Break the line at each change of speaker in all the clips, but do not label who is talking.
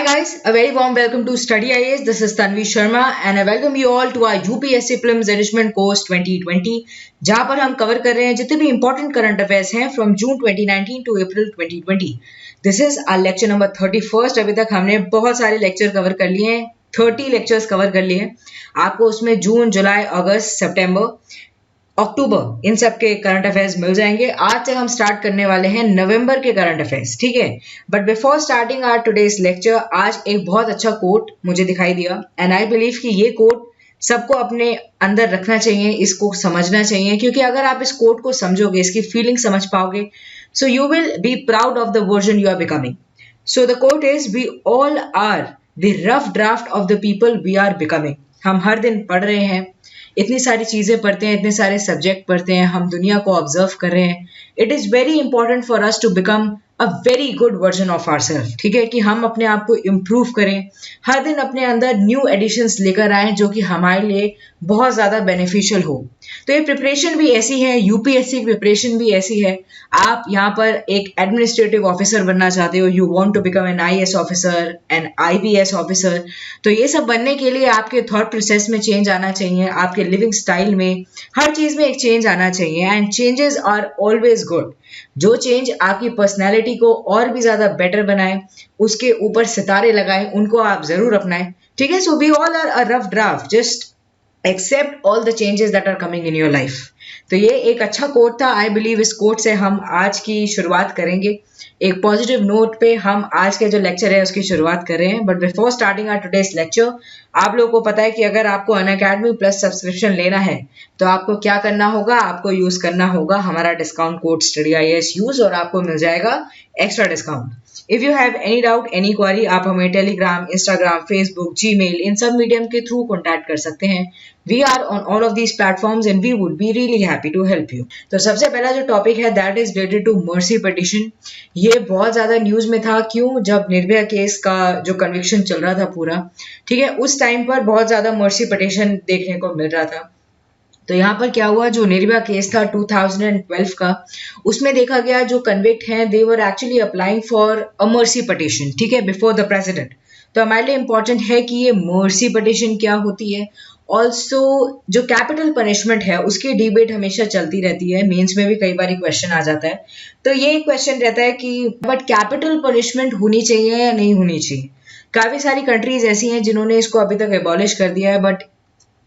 guys, a very warm welcome to Study IAS. This is Tanvi Sharma and I welcome you all to our UPSC Prelims Enrichment Course 2020 जहां पर हम cover कर रहे हैं जितने भी इंपॉर्टेंट करंट अफेयर्स हैं from June 2019 to April 2020. This is our lecture number 31. अभी तक हमने बहुत सारे लेक्चर कवर कर लिए हैं, 30 लेक्चर्स कवर कर लिए हैं. आपको उसमें जून, जुलाई, अगस्त, सितंबर, अक्टूबर इन सब के करंट अफेयर्स मिल जाएंगे. आज से हम स्टार्ट करने वाले हैं नवंबर के करंट अफेयर्स, ठीक है. But before starting our today's lecture, आज एक बहुत अच्छा कोट मुझे दिखाई दिया एंड आई बिलीव कि ये कोट सबको अपने अंदर रखना चाहिए, इसको समझना चाहिए, क्योंकि अगर आप इस कोट को समझोगे, इसकी फीलिंग समझ पाओगे, so you will be proud of the version you are becoming. So the quote is, we all are the rough draft of the people we are becoming. हम हर दिन पढ़ रहे हैं, इतनी सारी चीजें पढ़ते हैं, इतने सारे सब्जेक्ट पढ़ते हैं, हम दुनिया को ऑब्जर्व कर रहे हैं. It is very important for us to become a very good version of our self, ठीक है, कि हम अपने आप को इम्प्रूव करें, हर दिन अपने अंदर न्यू एडिशंस लेकर आए जो कि हमारे लिए बहुत ज्यादा बेनिफिशियल हो. तो ये प्रिपरेशन भी ऐसी है, यूपीएससी की प्रिपरेशन भी ऐसी है. आप यहाँ पर एक एडमिनिस्ट्रेटिव ऑफिसर बनना चाहते हो, you want to become an IAS officer, an IPS officer. तो ये सब बनने के लिए आपके थॉट प्रोसेस में चेंज आना चाहिए, आपके लिविंग स्टाइल में, हर चीज में एक चेंज आना चाहिए. And changes are always good. जो चेंज आपकी पर्सनैलिटी को और भी ज्यादा बेटर बनाए, उसके ऊपर सितारे लगाए, उनको आप जरूर अपनाएं, ठीक है. So we all are a rough draft, just accept all the changes that are coming in your life. तो ये एक अच्छा कोट था. आई बिलीव इस कोट से हम आज की शुरुआत करेंगे. एक पॉजिटिव नोट पे हम आज के जो लेक्चर है उसकी शुरुआत कर रहे हैं. But before starting our today's lecture, आप लोगों को पता है कि अगर आपको अनअकैडमी प्लस सब्सक्रिप्शन लेना है तो आपको क्या करना होगा, आपको यूज करना होगा हमारा discount code study IAS use, और आपको मिल जाएगा extra discount. If you have any doubt, any query, आप हमें टेलीग्राम, इंस्टाग्राम, फेसबुक, जीमेल इन सब मीडियम के थ्रू कॉन्टैक्ट कर सकते हैं. We are on all of these platforms and we would be really happy to help you. तो सबसे पहला जो टॉपिक है that is related to mercy petition. ये बहुत ज्यादा न्यूज में था. क्यों? जब निर्भया केस का जो कन्विक्शन चल रहा था पूरा, ठीक है, उस टाइम पर बहुत ज्यादा मर्सी पिटीशन देखने को मिल रहा था. तो यहाँ पर क्या हुआ, जो निर्भया केस था 2012 का, उसमें देखा गया जो कन्विक्ट हैं they were actually applying for a mercy petition, ठीक है, बिफोर द प्रेसिडेंट. तो हमारे लिए इंपॉर्टेंट है कि ये मर्सी पिटीशन क्या होती है. ऑल्सो जो कैपिटल पनिशमेंट है उसकी डिबेट हमेशा चलती रहती है, मेंस में भी कई बार क्वेश्चन आ जाता है. तो ये क्वेश्चन रहता है कि बट कैपिटल पनिशमेंट होनी चाहिए या नहीं होनी चाहिए. काफी सारी कंट्रीज ऐसी हैं जिन्होंने इसको अभी तक एबॉलिश कर दिया है, बट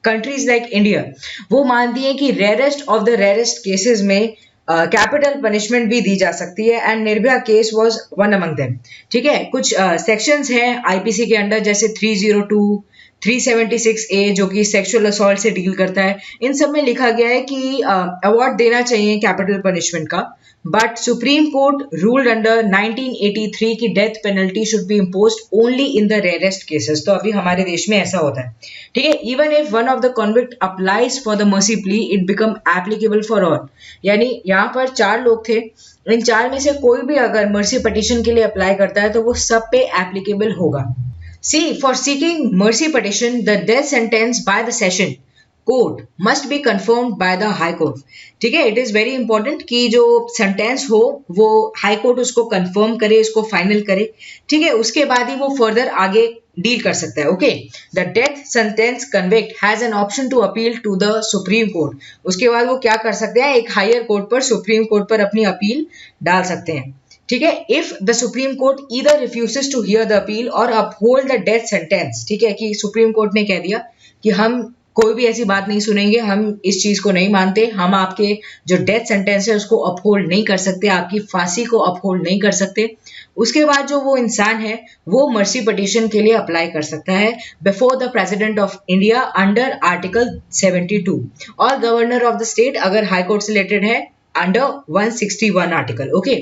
कंट्रीज लाइक इंडिया वो मानती है कि rarest of the rarest cases में कैपिटल पनिशमेंट भी दी जा सकती है, and Nirbhaya case was one among them, ठीक है. कुछ सेक्शंस हैं आईपीसी के अंडर, जैसे 302, 376A जो कि सेक्सुअल असॉल्ट से डील करता है. इन सब में लिखा गया है कि अवार्ड देना चाहिए कैपिटल पनिशमेंट का, but supreme court ruled under 1983 की death penalty should be imposed only in the rarest cases. तो अभी हमारे देश में ऐसा होता है, ठीक है. Even if one of the convict applies for the mercy plea, it become applicable for all. यानी यहाँ पर 4 लोग थे, इन 4 में से कोई भी अगर मर्सी पिटीशन के लिए अप्लाई करता है तो वो सब पे एप्लीकेबल होगा. See, for seeking mercy petition, the death sentence by the session court must be confirmed by the high court. ठीक है, it is very important कि जो सेंटेंस हो वो हाई कोर्ट उसको कंफर्म करे, उसको फाइनल करे, ठीक है. उसके बाद ही वो फर्दर आगे डील कर सकता है. Okay, the death sentence convict has an option to appeal to the supreme court. उसके बाद वो क्या कर सकते हैं, एक हायर कोर्ट पर, सुप्रीम कोर्ट पर अपनी अपील डाल सकते हैं, ठीक है. If the supreme court either refuses to hear the appeal और अपहोल्ड द डेथ सेंटेंस, ठीक है, कि सुप्रीम कोर्ट ने कह दिया कि हम कोई भी ऐसी बात नहीं सुनेंगे, हम इस चीज को नहीं मानते, हम आपके जो डेथ सेंटेंस है उसको अपहोल्ड नहीं कर सकते, आपकी फांसी को अपहोल्ड नहीं कर सकते. उसके बाद जो वो इंसान है वो मर्सी पिटीशन के लिए अप्लाई कर सकता है before the President of India under article 72, और गवर्नर ऑफ द स्टेट अगर हाई कोर्ट से रिलेटेड है अंडर 161 आर्टिकल. ओके,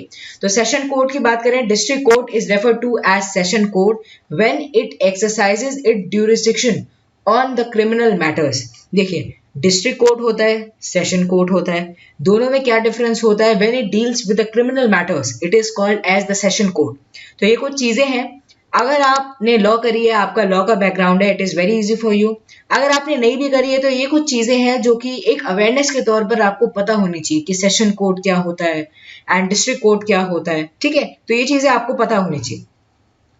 तो सेशन कोर्ट की बात करें, district court is refer to as session court when it exercises it jurisdiction on the criminal matters. देखिए, district court होता है, सेशन कोर्ट होता है, दोनों में क्या डिफरेंस होता है. When it deals with the criminal matters it is called as the session court. तो ये कुछ चीजें हैं, अगर आपने लॉ करी है, आपका लॉ का बैकग्राउंड है, it is very easy for you. अगर आपने नहीं भी करी है तो ये कुछ चीजें हैं जो कि एक अवेयरनेस के तौर पर आपको पता होनी चाहिए कि सेशन कोर्ट क्या होता है एंड डिस्ट्रिक्ट कोर्ट क्या होता है, ठीक है. तो ये चीजें आपको पता होनी चाहिए.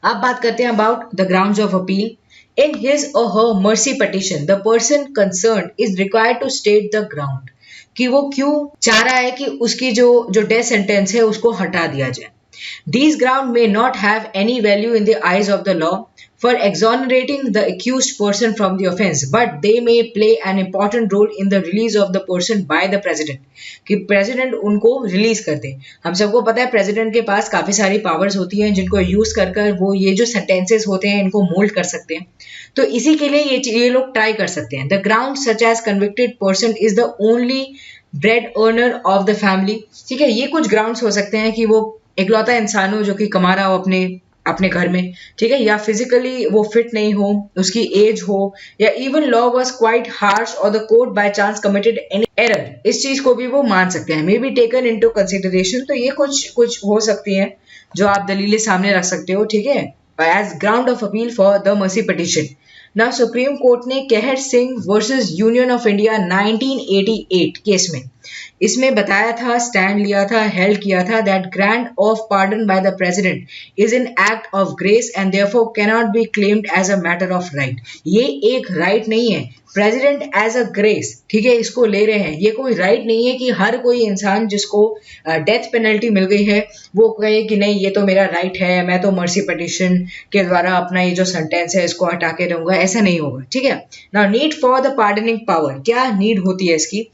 अब बात करते हैं about the grounds of appeal. In his or her mercy petition, the person concerned is required to state the ground कि वो क्यों चाह रहा है कि उसकी जो डेथ सेंटेंस है उसको हटा दिया जाए. These grounds may not have any value in the eyes of the law for exonerating the accused person from the offense, but they may play an important role in the release of the person by the president. कि president उनको release कर दे. हम सबको पता है president के पास काफी सारी powers होती हैं जिनको यूज कर कर वो ये जो sentences होते हैं इनको मोल्ड कर सकते हैं. तो इसी के लिए ये लोग ट्राई कर सकते हैं. The ground such as convicted person is the only bread earner of the family. ठीक है, ये कुछ grounds हो सकते हैं कि वो इकलौता इंसान हो जो कि कमा रहा हो अपने घर में, ठीक है, या फिजिकली वो फिट नहीं हो, उसकी एज हो, या even law was quite harsh और the court by chance committed any error. इस चीज को भी वो मान सकते हैं. May be taken into consideration. तो ये कुछ हो सकती हैं जो आप दलीलें सामने रख सकते हो, ठीक है, as ground of appeal for the mercy petition. Now supreme court ने Kehar Singh versus union of India 1988 case में इसमें बताया था, स्टैंड लिया था, हेल्ड किया था that grant of pardon by the president is an act of grace and therefore can not be claimed as a matter of right. ये एक राइट नहीं है. प्रेसिडेंट एज अ ग्रेस, ठीक है, इसको ले रहे हैं. ये कोई राइट नहीं है कि हर कोई इंसान जिसको डेथ पेनल्टी मिल गई है वो कहे कि नहीं ये तो मेरा राइट है, मैं तो मर्सी पिटीशन के द्वारा अपना ये जो सेंटेंस है इसको हटा के दूंगा. ऐसा नहीं होगा, ठीक है. Now need for the pardoning power, क्या नीड होती है इसकी?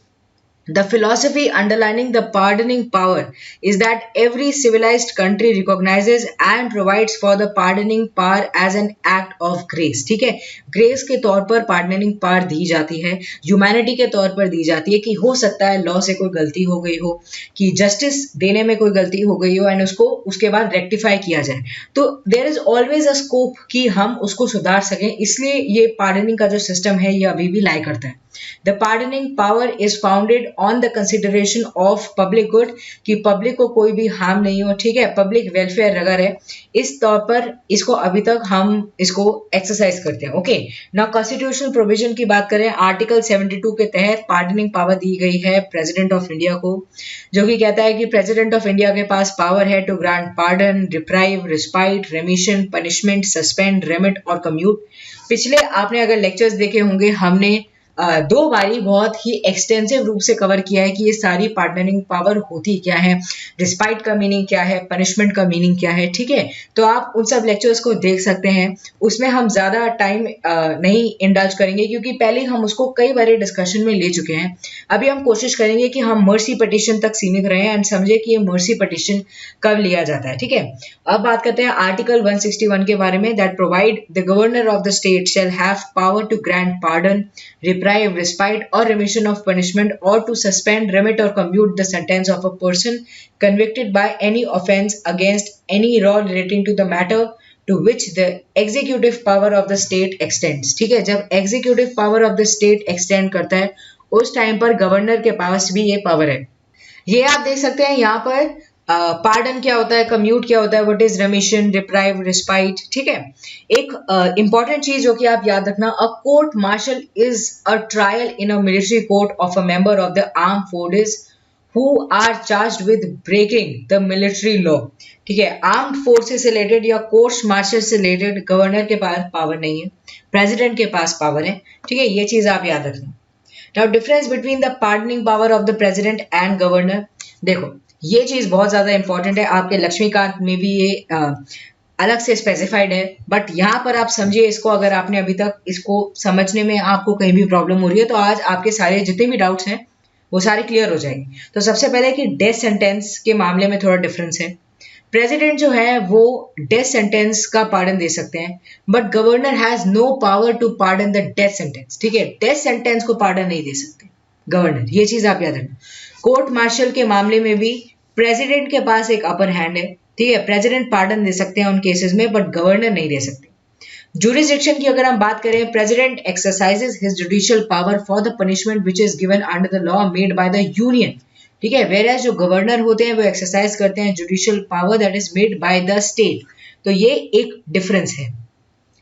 The philosophy underlining the pardoning power is that every civilized country recognizes and provides for the pardoning power as an act of grace. ठीक है, ग्रेस के तौर पर pardoning power दी जाती है, ह्यूमैनिटी के तौर पर दी जाती है कि हो सकता है लॉ से कोई गलती हो गई हो, कि जस्टिस देने में कोई गलती हो गई हो एंड उसको उसके बाद रेक्टिफाई किया जाए. तो there is always a scope कि हम उसको सुधार सकें. इसलिए ये पार्डनिंग का जो सिस्टम है ये अभी भी लाई करता है. The pardoning power is founded on the consideration of public good कि पब्लिक को कोई भी हार्म नहीं हो, ठीक है, पब्लिक वेलफेयर अगर है, इस तौर पर इसको अभी तक हम इसको एक्सरसाइज करते हैं. ओके, नाउ कॉन्स्टिट्यूशनल प्रोविजन की बात करें, आर्टिकल 72 के तहत पार्डनिंग पावर दी गई है प्रेसिडेंट ऑफ इंडिया को, जो कि कहता है कि प्रेसिडेंट ऑफ इंडिया के पास पावर है to grant pardon, deprive, respite, remission, punishment, suspend, remit और कम्यूट. पिछले आपने अगर लेक्चर्स देखे होंगे हमने दो बारी बहुत ही एक्सटेंसिव रूप से कवर किया है कि ये सारी पार्डनिंग पावर होती क्या है, रिस्पाइट का मीनिंग क्या है, पनिशमेंट का मीनिंग क्या है, ठीक है. तो आप उन सब लेक्चर्स को देख सकते हैं. उसमें हम ज्यादा टाइम नहीं इंडल्ज करेंगे क्योंकि पहले हम उसको कई बार डिस्कशन में ले चुके हैं. अभी हम कोशिश करेंगे कि हम मर्सी पिटीशन तक सीमित रहें एंड समझे कि ये मर्सी पिटीशन कब लिया जाता है, ठीक है. अब बात करते हैं आर्टिकल 161 के बारे में, that provide the governor of the state shall have power to grant pardon, deprive, respite or remission of punishment or to suspend, remit or commute the sentence of a person convicted by any offense against any law relating to the matter to which the executive power of the state extends. ठीक है, जब executive power of the state extend करता है उस time पर governor के पास भी ये पावर है. ये आप देख सकते हैं यहाँ पर पार्डन क्या होता है, कम्यूट क्या होता है, व्हाट इज रेमिशन, डिप्राइव, रिस्पाइट, ठीक है. एक इंपॉर्टेंट चीज जो कि आप याद रखना, a court martial is a trial in a military court of a member of the arm forces who are charged with breaking the military law. ठीक है, आर्म्ड फोर्सेस से रिलेटेड या कोर्ट मार्शल से रिलेटेड गवर्नर के पास power नहीं है, president के पास पावर है, ठीक है. ये चीज आप याद रखना. Now difference between the pardoning power of the president and governor, देखो ये चीज बहुत ज्यादा इंपॉर्टेंट है. आपके लक्ष्मीकांत में भी ये अलग से स्पेसिफाइड है, बट यहाँ पर आप समझिए इसको. अगर आपने अभी तक इसको समझने में आपको कहीं भी प्रॉब्लम हो रही है तो आज आपके सारे जितने भी डाउट्स हैं वो सारे क्लियर हो जाएंगे. तो सबसे पहले कि डेथ सेंटेंस के मामले में थोड़ा डिफरेंस है. प्रेसिडेंट जो है वो डेथ सेंटेंस का पार्डन दे सकते हैं, but governor has no power to pardon the death sentence. ठीक है, डेथ सेंटेंस को पार्डन नहीं दे सकते गवर्नर, ये चीज आप याद रखना. कोर्ट मार्शल के मामले में भी प्रेसिडेंट के पास एक अपर हैंड है, ठीक है. प्रेसिडेंट पार्डन दे सकते हैं उन केसेस में, बट गवर्नर नहीं दे सकते. जुरिसडिक्शन की अगर हम बात करें, president exercises his judicial power for the punishment which is given under the law made by the union. ठीक है, वेयर जो गवर्नर होते हैं वो एक्सरसाइज करते हैं judicial power that is made by the state. तो ये एक डिफरेंस है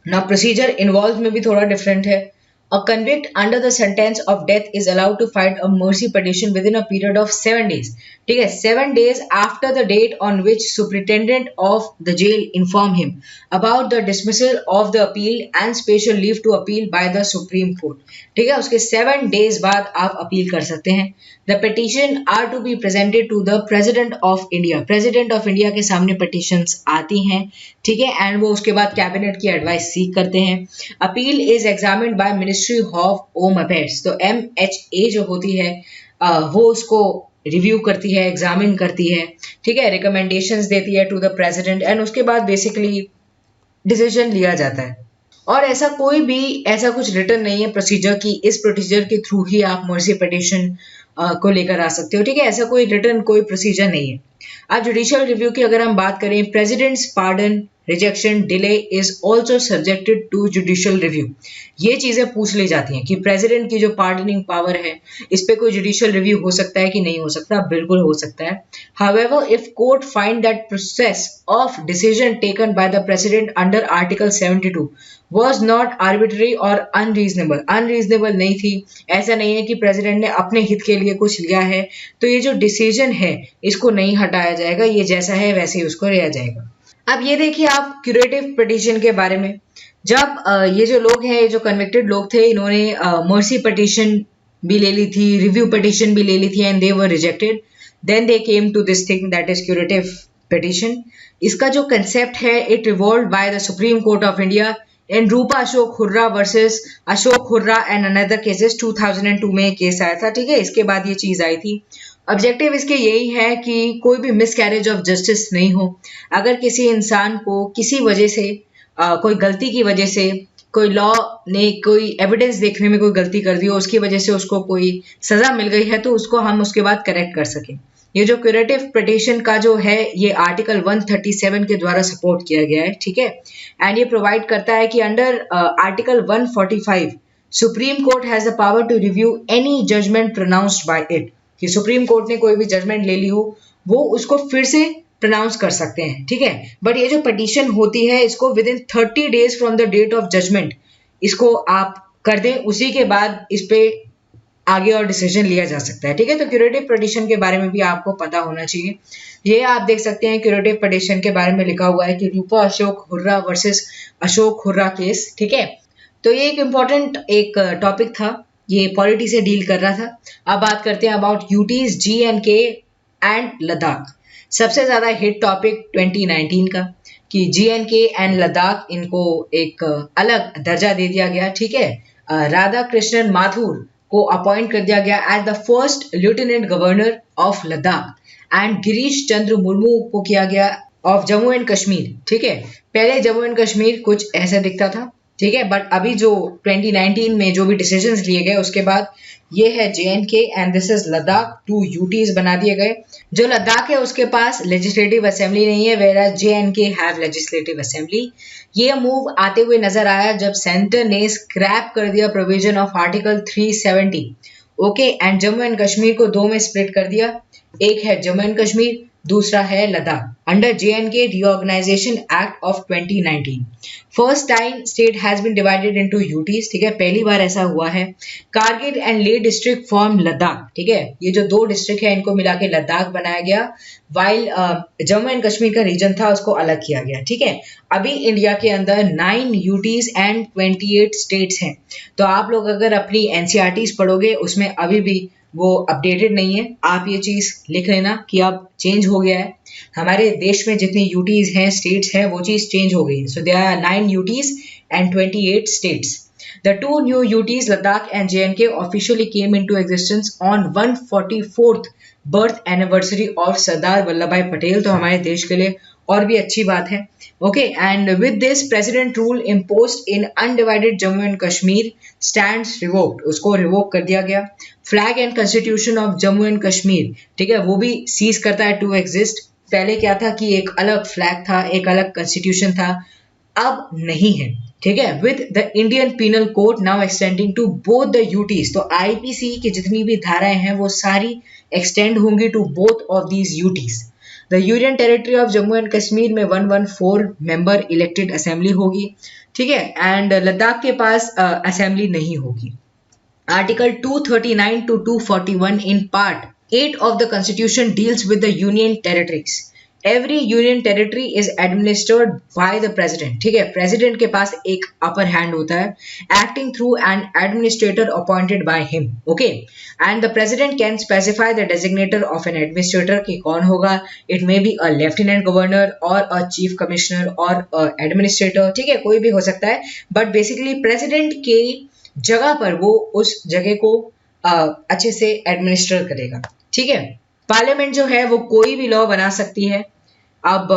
ना. प्रोसीजर इन्वॉल्व में भी थोड़ा डिफरेंट है. A convict under the sentence of death is allowed to file a mercy petition within a period of 7 days. ठीक है, 7 days after the date on which superintendent of the jail inform him about the dismissal of the appeal and special leave to appeal by the Supreme Court. ठीक है, उसके 7 days बाद आप appeal कर सकते हैं. The petition are to be presented to the President of India. President of India के सामने petitions आती हैं, ठीक है, एंड वो उसके बाद कैबिनेट की एडवाइस सीख करते हैं. Appeal is examined by ministry of home affairs. तो MHA जो होती है वो उसको रिव्यू करती है, एग्जामिन करती है, ठीक है, रिकमेंडेशंस देती है टू द प्रेसिडेंट एंड उसके बाद बेसिकली डिसीजन लिया जाता है. और ऐसा कुछ रिटर्न नहीं है प्रोसीजर की इस प्रोसीजर के थ्रू ही आप मर्सी पिटीशन को लेकर आ सकते हो. ठीक है, ऐसा कोई रिटर्न कोई प्रोसीजर नहीं है. अब जुडिशियल रिव्यू की अगर हम बात करें, president's pardon rejection delay is also subjected to judicial review. ये चीजें पूछ ली जाती हैं कि प्रेसिडेंट की जो पार्डनिंग पावर है इस पे कोई जुडिशियल रिव्यू हो सकता है कि नहीं हो सकता. बिल्कुल हो सकता है. However if court find that process of decision taken by the president under article 72 was not arbitrary और अनरीजनेबल नहीं थी. ऐसा नहीं है कि प्रेसिडेंट ने अपने हित के लिए कुछ लिया है, तो ये जो डिसीजन है इसको नहीं हटाया जाएगा, ये जैसा है वैसे ही उसको लिया जाएगा. अब ये देखिए आप क्यूरेटिव पिटीशन के बारे में. जब ये जो लोग हैं, ये जो कन्विक्टेड लोग थे, इन्होंने मर्सी पिटीशन भी ले ली थी, रिव्यू पिटीशन भी ले ली थी and they were rejected. Then they came to this thing that is curative petition. इसका जो कंसेप्ट है it revolved by the supreme court of India in Rupa Ashok Hurra versus Ashok Hurra and another cases. 2002 में केस आया था. ठीक है, इसके बाद ये चीज आई थी. ऑब्जेक्टिव इसके यही है कि कोई भी मिसकैरेज ऑफ जस्टिस नहीं हो. अगर किसी इंसान को किसी वजह से कोई गलती की वजह से कोई लॉ ने कोई एविडेंस देखने में कोई गलती कर दी हो, उसकी वजह से उसको कोई सजा मिल गई है, तो उसको हम उसके बाद करेक्ट कर सकें. ये जो क्यूरेटिव पिटीशन का जो है ये आर्टिकल 137 के द्वारा सपोर्ट किया गया है. ठीक है, एंड ये प्रोवाइड करता है कि under article 145 supreme court has the power to review any judgment pronounced by it. कि सुप्रीम कोर्ट ने कोई भी जजमेंट ले ली हो वो उसको फिर से प्रोनाउंस कर सकते हैं. ठीक है, बट ये जो पिटीशन होती है इसको within 30 days from the date of judgment इसको आप कर दें, उसी के बाद इस पे आगे और डिसीजन लिया जा सकता है. ठीक है, तो क्यूरेटिव पिटीशन के बारे में भी आपको पता होना चाहिए. ये आप देख सकते हैं क्यूरेटिव पिटीशन के बारे में लिखा हुआ है कि रूपा अशोक हुर्रा वर्सेस अशोक हुर्रा केस. ठीक है, तो ये एक इम्पॉर्टेंट एक टॉपिक था, ये पॉलिटी से डील कर रहा था. अब बात करते हैं about UTs, J&K and Ladakh. सबसे ज्यादा हिट टॉपिक 2019 का कि J&K एंड लद्दाख इनको एक अलग दर्जा दे दिया गया. ठीक है, राधा कृष्णन माथुर को अपॉइंट कर दिया गया as the first lieutenant governor of Ladakh and Girish Chandra Murmu को किया गया ऑफ जम्मू एंड कश्मीर. ठीक है, पहले जम्मू एंड कश्मीर कुछ ऐसा दिखता था. ठीक है, बट अभी जो 2019 में जो भी डिसीजंस लिए गए उसके बाद ये है J&K and this is Ladakh. 2 UTs बना दिए गए. जो लद्दाख है उसके पास लेजिस्लेटिव असेंबली नहीं है, whereas J&K have legislative assembly. ये मूव आते हुए नजर आया जब सेंटर ने स्क्रैप कर दिया provision of article 370. Okay, and Jammu and Kashmir को 2 में स्प्लिट कर दिया. एक है जम्मू एंड कश्मीर, दूसरा है Ladakh under J&K Reorganization Act of 2019. First time state has been divided into UTs. ठीक है, पहली बार ऐसा हुआ है. Kargil and Leh district form Ladakh. ठीक है, ये जो 2 डिस्ट्रिक्ट है इनको मिला के लद्दाख बनाया गया, वाइल जम्मू एंड कश्मीर का रीजन था उसको अलग किया गया. ठीक है, अभी इंडिया के अंदर 9 UTs एंड 28 स्टेट्स हैं. तो आप लोग अगर अपनी NCERTs पढ़ोगे उसमें अभी भी वो अपडेटेड नहीं है. आप ये चीज लिख लेना कि अब चेंज हो गया है. हमारे देश में जितनी UTs हैं, स्टेट्स हैं, वो चीज चेंज हो गई है. So there are 9 UTs and 28 states. The 2 new UTs, Ladakh and J&K, officially came into existence on 144th birth anniversary of Sardar Vallabhbhai Patel. तो हमारे देश के लिए और भी अच्छी बात है. Okay, and with this president rule imposed in undivided Jammu and Kashmir stands revoked. उसको रिवोक कर दिया गया. Flag and constitution of Jammu and Kashmir, ठीक है, वो भी सीज करता है टू एग्जिस्ट. पहले क्या था कि एक अलग फ्लैग था, एक अलग कॉन्स्टिट्यूशन था, अब नहीं है. ठीक है, with the Indian penal code now extending to both the UTs. तो IPC की जितनी भी धाराएं हैं वो सारी एक्सटेंड होंगी to both of these UTs. The union territory of Jammu and Kashmir में 114 मेंबर इलेक्टेड असेंबली होगी, ठीक है, एंड लद्दाख के पास असेंबली नहीं होगी। Article 239 to 241 in part 8 of the constitution deals with the union territories. Every union territory is administered by the president, ठीक है, president के पास एक upper hand होता है, acting through an administrator appointed by him, okay, and the president can specify the designator of an administrator कि कौन होगा, it may be a lieutenant governor or a chief commissioner or a administrator, ठीक है, कोई भी हो सकता है, but basically president के जगह पर वो उस जगह को अच्छे से एडमिनिस्टर करेगा, ठीक है। पार्लियामेंट जो है वो कोई भी लॉ बना सकती है। अब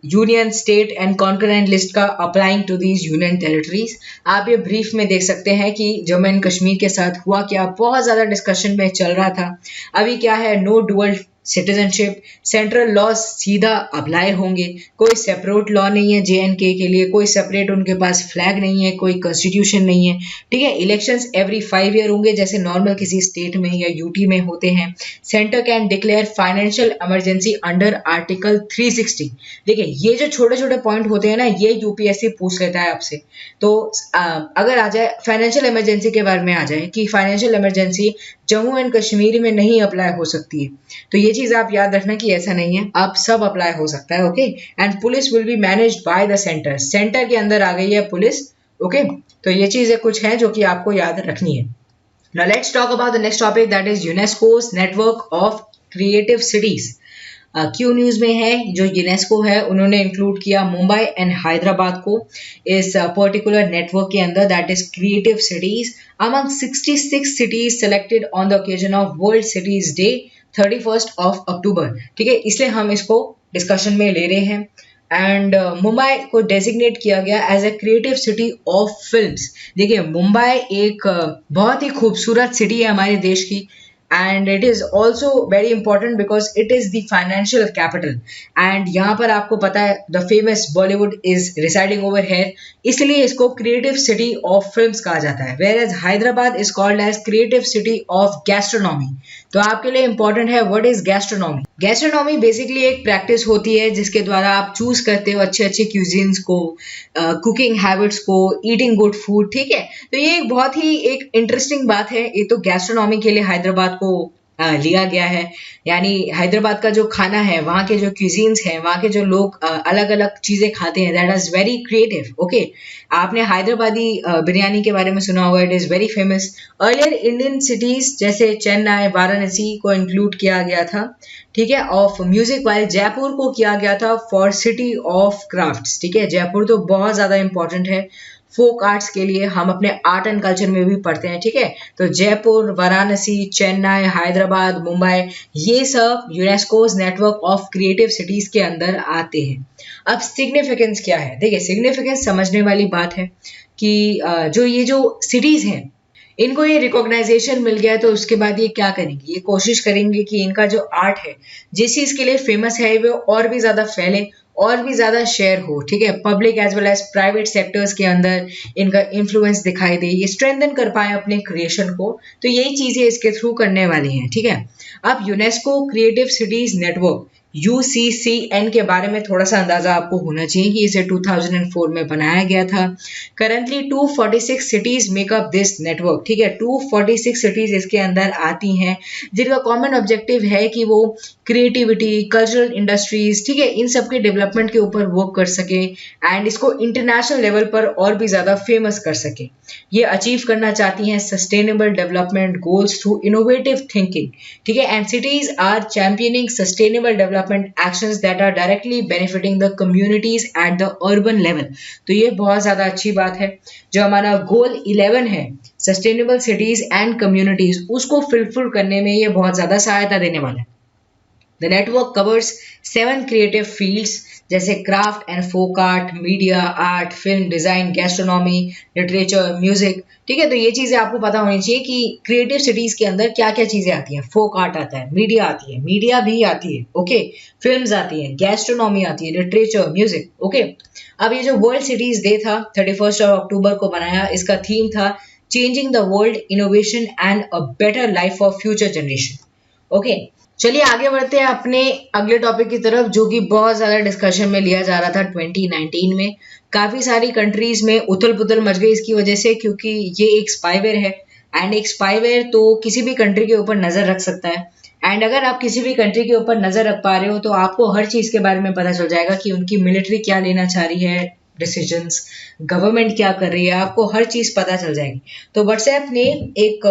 union, state and concurrent list का applying to these union territories, आप ये ब्रीफ में देख सकते हैं कि जम्मू एंड कश्मीर के साथ हुआ क्या, बहुत ज़्यादा डिस्कशन में चल रहा था। अभी क्या है, no dual citizenship, central law सीधा अप्लाई होंगे, कोई सेपरेट लॉ नहीं है JNK के लिए, कोई सेपरेट उनके पास फ्लैग नहीं है, कोई कॉन्स्टिट्यूशन नहीं है, ठीक है। इलेक्शंस एवरी 5 ईयर होंगे जैसे नॉर्मल किसी स्टेट में या यूटी में होते हैं। Centre can declare financial emergency under article 360। देखिए ये जो छोटे छोटे पॉइंट होते हैं ना, ये यूपीएससी पूछ लेता है आपसे। तो अगर आ जाए फाइनेंशियल इमरजेंसी के बारे में आ जाए कि financial emergency Jammu and Kashmir में नहीं अप्लाई हो सकती है, तो ये चीज आप याद रखना कि ऐसा नहीं है, आप सब अप्लाई हो सकता है, okay. And police will be managed by the centre, centre के अंदर आ गई है पुलिस, ओके। तो ये चीजें कुछ हैं जो कि आपको याद रखनी है। Now let's talk about the next topic, that is UNESCO's network of creative cities. Q news में है, जो यूनेस्को है उन्होंने इंक्लूड किया मुंबई एंड हैदराबाद को इस पर्टिकुलर नेटवर्क के अंदर, that is creative cities among 66 cities selected on the occasion of World Cities Day 31st of October, ठीक है, इसलिए हम इसको डिस्कशन में ले रहे हैं। एंड मुंबई को डेजिग्नेट किया गया as a creative city of films. देखिए मुंबई एक बहुत ही खूबसूरत सिटी है हमारे देश की, and it is also very important because it is the financial capital, and यहाँ पर आपको पता है the famous Bollywood is residing over here, इसलिए इसको creative city of films कहा जाता है, whereas Hyderabad is called as creative city of gastronomy। तो आपके लिए important है what is gastronomy। gastronomy basically एक practice होती है जिसके द्वारा आप choose करते हो अच्छे अच्छे cuisines को, cooking habits को, eating good food, ठीक है। तो ये एक बहुत ही एक interesting बात है, ये तो gastronomy के लिए हैदराबाद को लिया गया है। यानी हैदराबाद का जो खाना है, वहाँ के जो क्यूजीन्स हैं, वहाँ के जो लोग अलग अलग चीज़ें खाते हैं, that is very creative, okay. आपने हैदराबादी बिरयानी के बारे में सुना होगा, it is very famous. Earlier Indian cities जैसे चेन्नई, वाराणसी को इंक्लूड किया गया था, ठीक है, ऑफ म्यूजिक, वाइल जयपुर को किया गया था फॉर सिटी ऑफ क्राफ्ट्स, ठीक है। जयपुर तो बहुत ज़्यादा इंपॉर्टेंट है फोक आर्ट्स के लिए, हम अपने आर्ट एंड कल्चर में भी पढ़ते हैं, ठीक है। तो जयपुर, वाराणसी, चेन्नई, हैदराबाद, मुंबई, ये सब UNESCO's network of creative cities के अंदर आते हैं। अब सिग्निफिकेंस क्या है, देखिए सिग्निफिकेंस समझने वाली बात है कि जो ये जो सिटीज हैं इनको ये रिकॉग्नाइजेशन मिल गया है, तो उसके बाद ये क्या करेंगे, ये कोशिश करेंगे कि इनका जो आर्ट है जिस चीज के लिए फेमस है वो और भी ज्यादा फैले और भी ज्यादा शेयर हो, ठीक है। Public as well as private sectors के अंदर इनका इन्फ्लुएंस दिखाई दे, ये स्ट्रेंथन कर पाए अपने क्रिएशन को, तो यही चीजें इसके थ्रू करने वाली हैं, ठीक है। अब UNESCO creative cities network UCCN के बारे में थोड़ा सा अंदाजा आपको होना चाहिए कि इसे 2004 में बनाया गया था। Currently 246 cities makeup this network, ठीक है। 246 सिटीज इसके अंदर आती हैं जिनका कॉमन ऑब्जेक्टिव है कि वो क्रिएटिविटी, कल्चरल इंडस्ट्रीज, ठीक है, इन सब के डेवलपमेंट के ऊपर वर्क कर सके एंड इसको इंटरनेशनल लेवल पर और भी ज्यादा फेमस कर सके। ये अचीव करना चाहती हैं sustainable development goals through innovative thinking, ठीक है। And cities are championing sustainable development actions that are directly benefiting the communities at the urban level। तो ये बहुत ज्यादा अच्छी बात है। जो हमारा गोल 11 है सस्टेनेबल सिटीज एंड कम्युनिटीज, उसको फुलफिल करने में ये बहुत ज्यादा सहायता देने वाला है। The network covers 7 creative fields जैसे craft and folk art, media, art, film design, gastronomy, literature, music, ठीक है। तो ये चीजें आपको पता होनी चाहिए कि क्रिएटिव सिटीज के अंदर क्या क्या चीजें आती हैं। फोक आर्ट आता है, मीडिया आती है, मीडिया भी आती है, ओके, फिल्म्स आती हैं, गैस्ट्रोनॉमी आती है, लिटरेचर, म्यूजिक, ओके। अब ये जो वर्ल्ड सिटीज डे था 31 अक्टूबर को बनाया, इसका थीम था changing the world, innovation and a better life for future generation, okay. चलिए आगे बढ़ते हैं अपने अगले टॉपिक की तरफ, जो कि बहुत ज्यादा डिस्कशन में लिया जा रहा था 2019 में। काफी सारी कंट्रीज में उथल पुथल मच गई इसकी वजह से, क्योंकि ये एक स्पाईवेयर है। एंड एक स्पाईवेयर तो किसी भी कंट्री के ऊपर नजर रख सकता है। एंड अगर आप किसी भी कंट्री के ऊपर नजर रख पा रहे हो तो आपको हर चीज के बारे में पता चल जाएगा कि उनकी मिलिट्री क्या लेना चाह रही है डिसीजंस, गवर्नमेंट क्या कर रही है, आपको हर चीज पता चल जाएगी। तो व्हाट्सएप ने एक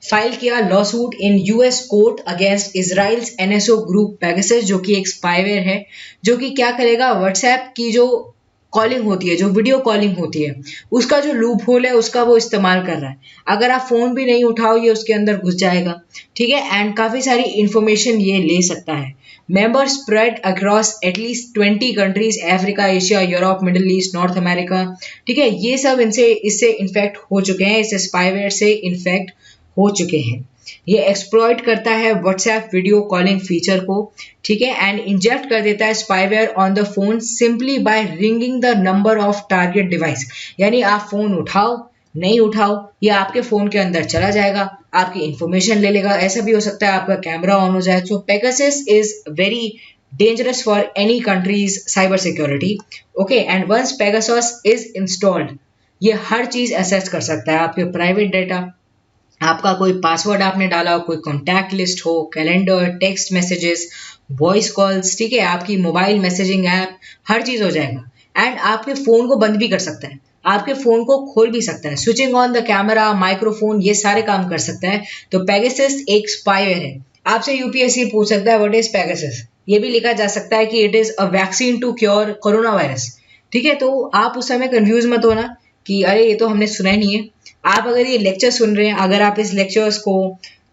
फाइल किया law suit in US court against Israel's NSO group Pegasus, जो कि एक स्पाईवेयर है, जो कि क्या करेगा, व्हाट्सएप की जो कॉलिंग होती है, जो वीडियो कॉलिंग होती है, उसका जो लूप होल है उसका वो इस्तेमाल कर रहा है। अगर आप फोन भी नहीं उठाओ ये उसके अंदर घुस जाएगा, ठीक है। एंड काफी सारी इंफॉर्मेशन ये ले सकता है। Members spread across at least 20 countries, Africa, Asia, Europe, middle east, north America, ठीक है। ये सब इससे इन्फेक्ट हो चुके हैं, इस स्पाईवेयर से इन्फेक्ट हो चुके हैं। ये एक्सप्लॉइट करता है व्हाट्सएप वीडियो कॉलिंग फीचर को, ठीक है, एंड इंजेक्ट कर देता है spyware on the phone simply by ringing the number of target device. यानी आप फोन उठाओ नहीं उठाओ, ये आपके फोन के अंदर चला जाएगा, आपकी इंफॉर्मेशन ले लेगा। ऐसा भी हो सकता है आपका कैमरा ऑन हो जाए। So Pegasus is very dangerous for any country's cyber security, okay, and once Pegasus is installed ये हर चीज एसेस कर सकता है, आपके प्राइवेट डेटा, आपका कोई पासवर्ड आपने डाला हो, कोई कॉन्टैक्ट लिस्ट हो, calendar, text messages, voice calls, ठीक है, आपकी मोबाइल मैसेजिंग ऐप, हर चीज हो जाएगा। एंड आपके फोन को बंद भी कर सकता है, आपके फोन को खोल भी सकता है, switching on the camera, microphone, ये सारे काम कर सकता है। तो पेगासस एक स्पाईवेयर है। आपसे यूपीएससी पूछ सकता है व्हाट इज पेगासस, ये भी लिखा जा सकता है कि it is a vaccine to cure corona virus, ठीक है। तो आप उस समय कंफ्यूज मत होना कि अरे ये तो हमने सुना ही नहीं है। आप अगर ये लेक्चर सुन रहे हैं, अगर आप इस लेक्चर्स को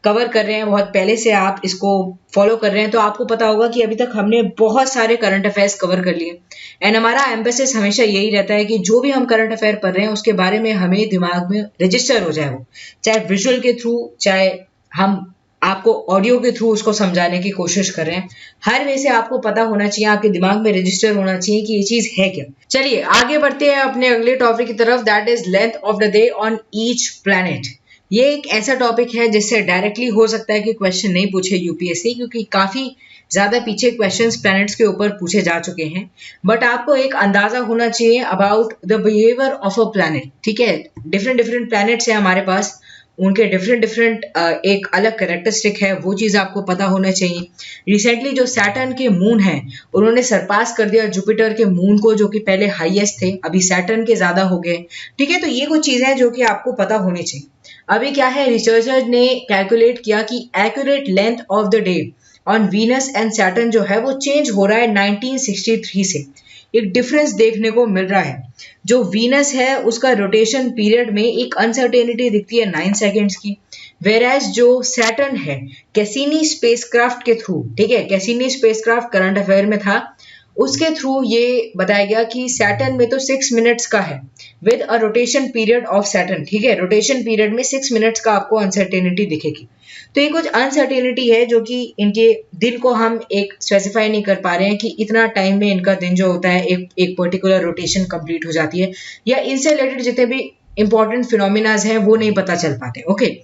कवर कर रहे हैं, बहुत पहले से आप इसको फॉलो कर रहे हैं, तो आपको पता होगा कि अभी तक हमने बहुत सारे करंट अफेयर्स कवर कर लिए। एंड हमारा एम्फेसिस हमेशा यही रहता है कि जो भी हम करंट अफेयर पढ़ रहे हैं उसके बारे में हमें दिमाग में रजिस्टर हो जाए, वो चाहे विजुअल के थ्रू, चाहे हम आपको ऑडियो के थ्रू उसको समझाने की कोशिश कर रहे हैं। हर वे से आपको पता होना चाहिए, आपके दिमाग में रजिस्टर होना चाहिए कि ये चीज है क्या। चलिए आगे बढ़ते हैं अपने अगले टॉपिक की तरफ, that is length of the day on each planet. ये एक ऐसा टॉपिक है जिससे डायरेक्टली हो सकता है कि क्वेश्चन नहीं पूछे यूपीएससी, क्योंकि काफी ज्यादा पीछे क्वेश्चंस प्लैनेट्स के ऊपर पूछे जा चुके हैं। बट आपको एक अंदाजा होना चाहिए about the behaviour of a planet, ठीक है। डिफरेंट डिफरेंट प्लैनेट्स हैं हमारे पास, उनके डिफरेंट डिफरेंट एक अलग कैरेक्टरिस्टिक है, वो चीज आपको पता होना चाहिए। रिसेंटली जो सैटर्न के मून है उन्होंने सरपास कर दिया जुपिटर के मून को, जो कि पहले हाईएस्ट थे, अभी सैटर्न के ज्यादा हो गए, ठीक है। तो ये कुछ चीजें हैं जो कि आपको पता होनी चाहिए। अभी क्या है, रिसर्चर ने कैलकुलेट किया कि accurate length of the day on Venus and Saturn जो है वो चेंज हो रहा है 1963 से। एक डिफरेंस देखने को मिल रहा है। जो वीनस है उसका रोटेशन पीरियड में एक अनसर्टेनिटी दिखती है 9 सेकेंड्स की, वेराज जो सैटर्न है कैसिनी स्पेसक्राफ्ट के थ्रू, ठीक है, कैसिनी स्पेसक्राफ्ट करंट अफेयर में था, उसके थ्रू ये बताया गया कि सैटर्न में तो 6 मिनट्स का है with a rotation period of Saturn, ठीक है, रोटेशन पीरियड में 6 मिनट्स का आपको अनसर्टेनिटी दिखेगी। तो ये कुछ अनसर्टेनिटी है जो कि इनके दिन को हम एक स्पेसिफाई नहीं कर पा रहे हैं कि इतना टाइम में इनका दिन जो होता है एक पर्टिकुलर रोटेशन कंप्लीट हो जाती है, या इनसे रिलेटेड जितने भी इंपॉर्टेंट फिनोमिनाज हैं वो नहीं पता चल पाते, ओके।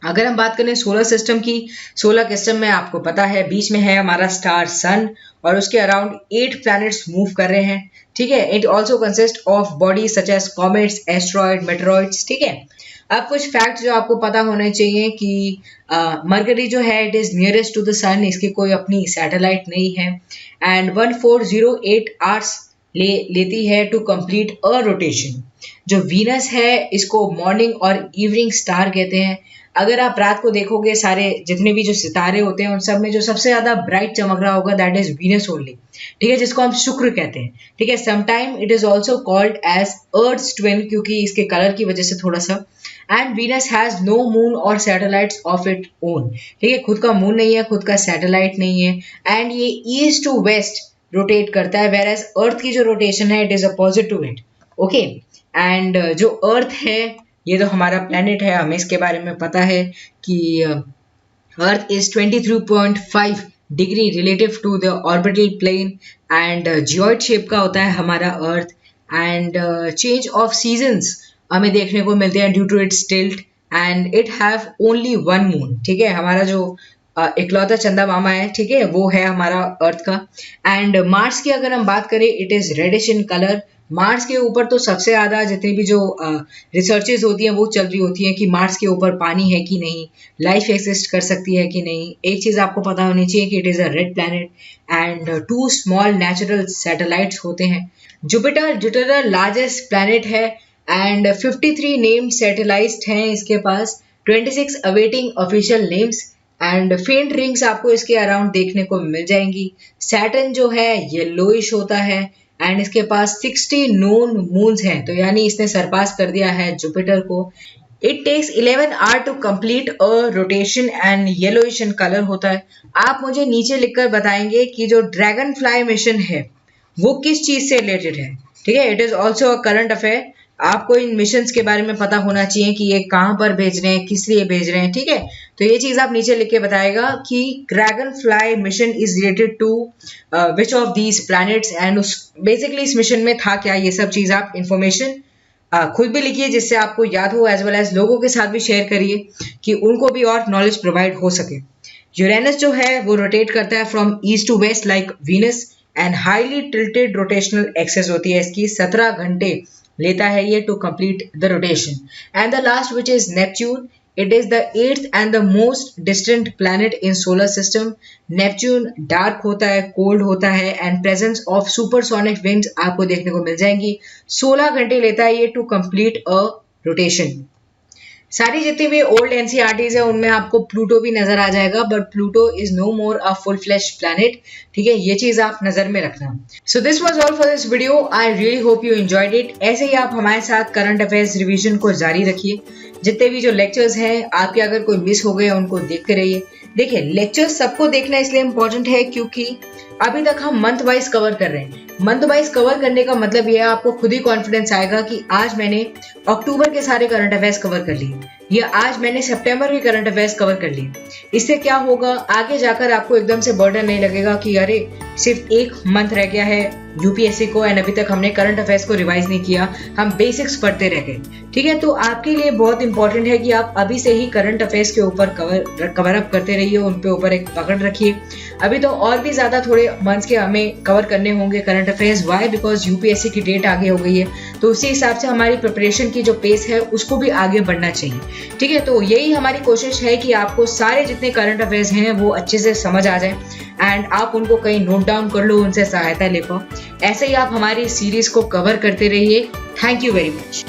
अगर हम बात करें सोलर सिस्टम की, सोलर सिस्टम में आपको पता है बीच में है हमारा स्टार सन, और उसके अराउंड 8 प्लैनेट्स मूव कर रहे हैं, ठीक है। It also consist of bodies such as comets, asteroid, meteoroids, ठीक है। अब कुछ फैक्ट जो आपको पता होने चाहिए कि मरकरी जो है it is nearest to the sun, इसकी कोई अपनी सैटेलाइट नहीं है, एंड 1408 आवर्स लेती है टू कंप्लीट अ रोटेशन। जो वीनस है इसको मॉर्निंग और इवनिंग स्टार कहते हैं। अगर आप रात को देखोगे सारे जितने भी जो सितारे होते हैं उन सब में जो सबसे ज्यादा ब्राइट चमक रहा होगा दैट इज वीनस ओनली, ठीक है, जिसको हम शुक्र कहते हैं, ठीक है। Sometime it is also called as earth twin, क्योंकि इसके कलर की वजह से थोड़ा सा। And Venus has no moon और सैटेलाइट्स ऑफ इट ओन, ठीक है, खुद का मून नहीं है, खुद का सैटेलाइट नहीं है। एंड ये ईस्ट टू वेस्ट रोटेट करता है, वेयर एज अर्थ की जो रोटेशन है it is opposite to it, okay. And जो अर्थ है ये तो हमारा प्लेनेट है, हमें इसके बारे में पता है कि earth is 23.5 degree relative to the orbital plane, and geoid shape का होता है हमारा earth. And change of seasons हमें देखने को मिलते हैं due to its tilt, and it have only one moon, ठीक है। हमारा जो इकलौता चंदा मामा है, ठीक है, वो है हमारा अर्थ का। एंड मार्स की अगर हम बात करें, it is reddish in colour. Mars के ऊपर तो सबसे ज्यादा जितनी भी जो रिसर्चेस होती हैं वो चल रही होती हैं कि मार्स के ऊपर पानी है कि नहीं, लाइफ एग्जिस्ट कर सकती है कि नहीं। एक चीज आपको पता होनी चाहिए कि it is a red planet and 2 small natural satellites होते हैं। जुपिटर लार्जेस्ट प्लैनेट है एंड 53 नेम्ड सैटेलाइट्स हैं इसके पास, 26 अवेटिंग ऑफिशियल नेम्स एंड फेंट रिंग्स आपको इसके अराउंड देखने को मिल जाएंगी। सैटर्न जो है येलोइश होता है एंड इसके पास 60 नोन मून्स हैं, तो यानी इसने सरपास कर दिया है जुपिटर को। It takes 11 hour to complete a rotation and yellowish in colour होता है। आप मुझे नीचे लिखकर बताएंगे कि जो ड्रैगन फ्लाई मिशन है वो किस चीज से रिलेटेड है, ठीक है। It is also a current affair. आपको इन मिशंस के बारे में पता होना चाहिए कि ये कहाँ पर भेज रहे हैं, किस लिए भेज रहे हैं, ठीक है। तो ये चीज आप नीचे लिख के बताएगा कि Dragonfly mission is related to which of these planets and basically इस मिशन में था क्या, ये सब चीज आप इंफॉर्मेशन खुद भी लिखिए जिससे आपको याद हो, एज वेल एज लोगों के साथ भी शेयर करिए कि उनको भी और नॉलेज प्रोवाइड हो सके। यूरेनस जो है वो रोटेट करता है from east to west like Venus and highly tilted rotational axis होती है इसकी, 17 घंटे लेता है ये to complete the rotation. And the last which is Neptune, it is the 8th and the most distant planet in solar system. Neptune dark होता है, cold होता है and presence of supersonic winds आपको देखने को मिल जाएंगी। 16 घंटे लेता है ये टू कंप्लीट अ रोटेशन। सारी जितनी भी ओल्ड एनसीईआरटीज है उनमें आपको प्लूटो भी नजर आ जाएगा, but Pluto is no more a full fledged planet, ठीक है, ये चीज आप नजर में रखना। So this was all for this video. I really hope you enjoyed it. ऐसे ही आप हमारे साथ करंट अफेयर्स रिवीजन को जारी रखिए। जितने भी जो लेक्चर्स हैं आपके अगर कोई मिस हो गए उनको देखते रहिए। देखिए, लेक्चर्स सबको देखना इसलिए इम्पोर्टेंट है क्योंकि अभी तक हम मंथ वाइज कवर कर रहे हैं। मंथ वाइज कवर करने का मतलब यह है आपको खुद ही कॉन्फिडेंस आएगा कि आज मैंने अक्टूबर के सारे करंट अफेयर्स कवर कर लिए या आज मैंने सितंबर के करंट अफेयर्स कवर कर लिए। इससे क्या होगा, आगे जाकर आपको एकदम से बर्डन नहीं लगेगा कि अरे सिर्फ 1 मंथ रह गया है यूपीएससी को एंड अभी तक हमने करंट अफेयर्स को रिवाइज नहीं किया, हम बेसिक्स पढ़ते रह गए, ठीक है। तो आपके लिए बहुत इंपॉर्टेंट है कि आप अभी से ही करंट अफेयर्स के ऊपर कवर अप करते रहिए, उन पे ऊपर एक पकड़ रखिए। अभी तो और भी ज्यादा थोड़े मंथ्स के हमें कवर करने होंगे current affairs. Why? Because UPSC की डेट आगे हो गई है, तो उसी हिसाब से हमारी प्रिपरेशन की जो पेस है उसको भी आगे बढ़ना चाहिए, ठीक है। तो यही हमारी कोशिश है कि आपको सारे जितने करंट अफेयर्स हैं वो अच्छे से समझ आ जाए एंड आप उनको कहीं नोट डाउन कर लो, उनसे सहायता ले पाओ। ऐसे ही आप हमारी सीरीज को कवर करते रहिए। Thank you very much.